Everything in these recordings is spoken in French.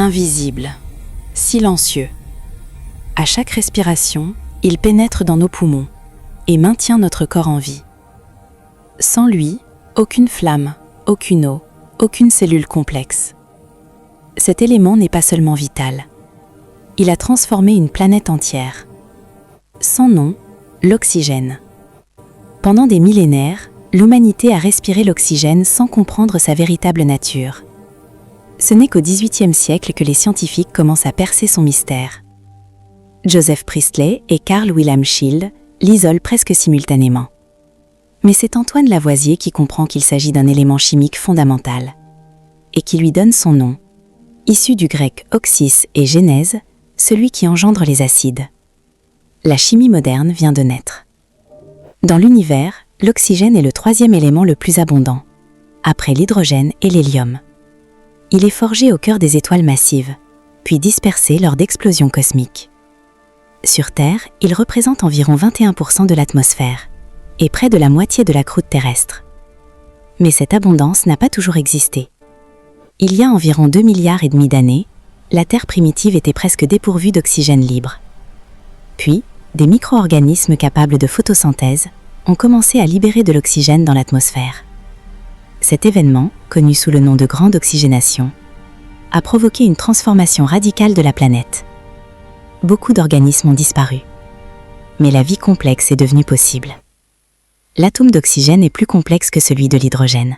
Invisible, silencieux. À chaque respiration, il pénètre dans nos poumons et maintient notre corps en vie. Sans lui, aucune flamme, aucune eau, aucune cellule complexe. Cet élément n'est pas seulement vital. Il a transformé une planète entière. Sans nom, l'oxygène. Pendant des millénaires, l'humanité a respiré l'oxygène sans comprendre sa véritable nature. Ce n'est qu'au XVIIIe siècle que les scientifiques commencent à percer son mystère. Joseph Priestley et Carl Wilhelm Scheele l'isolent presque simultanément. Mais c'est Antoine Lavoisier qui comprend qu'il s'agit d'un élément chimique fondamental et qui lui donne son nom, issu du grec oxys et genèse, celui qui engendre les acides. La chimie moderne vient de naître. Dans l'univers, l'oxygène est le troisième élément le plus abondant, après l'hydrogène et l'hélium. Il est forgé au cœur des étoiles massives, puis dispersé lors d'explosions cosmiques. Sur Terre, il représente environ 21% de l'atmosphère et près de la moitié de la croûte terrestre. Mais cette abondance n'a pas toujours existé. Il y a environ 2,5 milliards d'années, la Terre primitive était presque dépourvue d'oxygène libre. Puis, des micro-organismes capables de photosynthèse ont commencé à libérer de l'oxygène dans l'atmosphère. Cet événement, connu sous le nom de grande oxygénation, a provoqué une transformation radicale de la planète. Beaucoup d'organismes ont disparu. Mais la vie complexe est devenue possible. L'atome d'oxygène est plus complexe que celui de l'hydrogène.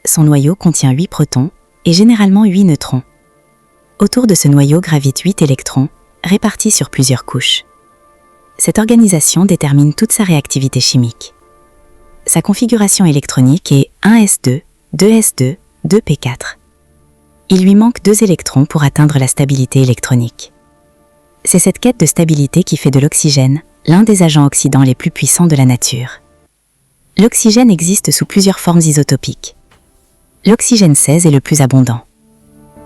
Son noyau contient 8 protons et généralement 8 neutrons. Autour de ce noyau gravitent 8 électrons, répartis sur plusieurs couches. Cette organisation détermine toute sa réactivité chimique. Sa configuration électronique est 1s2, 2s2, 2p4. Il lui manque 2 électrons pour atteindre la stabilité électronique. C'est cette quête de stabilité qui fait de l'oxygène l'un des agents oxydants les plus puissants de la nature. L'oxygène existe sous plusieurs formes isotopiques. L'oxygène 16 est le plus abondant.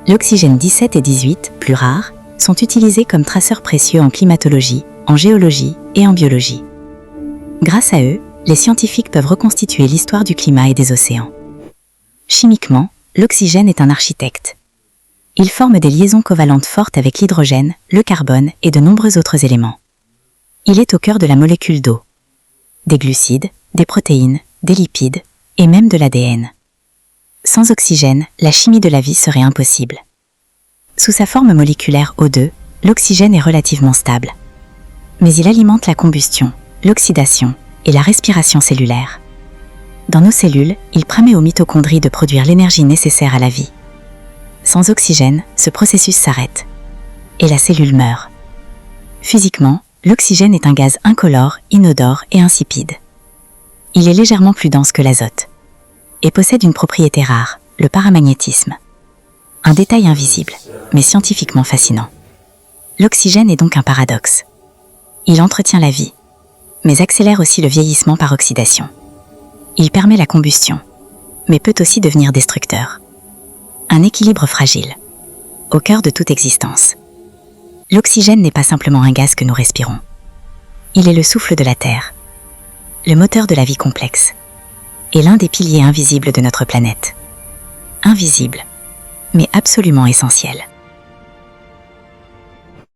L'oxygène 17 et 18, plus rares, sont utilisés comme traceurs précieux en climatologie, en géologie et en biologie. Grâce à eux, les scientifiques peuvent reconstituer l'histoire du climat et des océans. Chimiquement, l'oxygène est un architecte. Il forme des liaisons covalentes fortes avec l'hydrogène, le carbone et de nombreux autres éléments. Il est au cœur de la molécule d'eau. Des glucides, des protéines, des lipides et même de l'ADN. Sans oxygène, la chimie de la vie serait impossible. Sous sa forme moléculaire O2, l'oxygène est relativement stable. Mais il alimente la combustion, l'oxydation et la respiration cellulaire. Dans nos cellules, il permet aux mitochondries de produire l'énergie nécessaire à la vie. Sans oxygène, ce processus s'arrête. Et la cellule meurt. Physiquement, l'oxygène est un gaz incolore, inodore et insipide. Il est légèrement plus dense que l'azote. Et possède une propriété rare, le paramagnétisme. Un détail invisible, mais scientifiquement fascinant. L'oxygène est donc un paradoxe. Il entretient la vie, mais accélère aussi le vieillissement par oxydation. Il permet la combustion, mais peut aussi devenir destructeur. Un équilibre fragile, au cœur de toute existence. L'oxygène n'est pas simplement un gaz que nous respirons. Il est le souffle de la Terre, le moteur de la vie complexe, et l'un des piliers invisibles de notre planète. Invisible, mais absolument essentiel.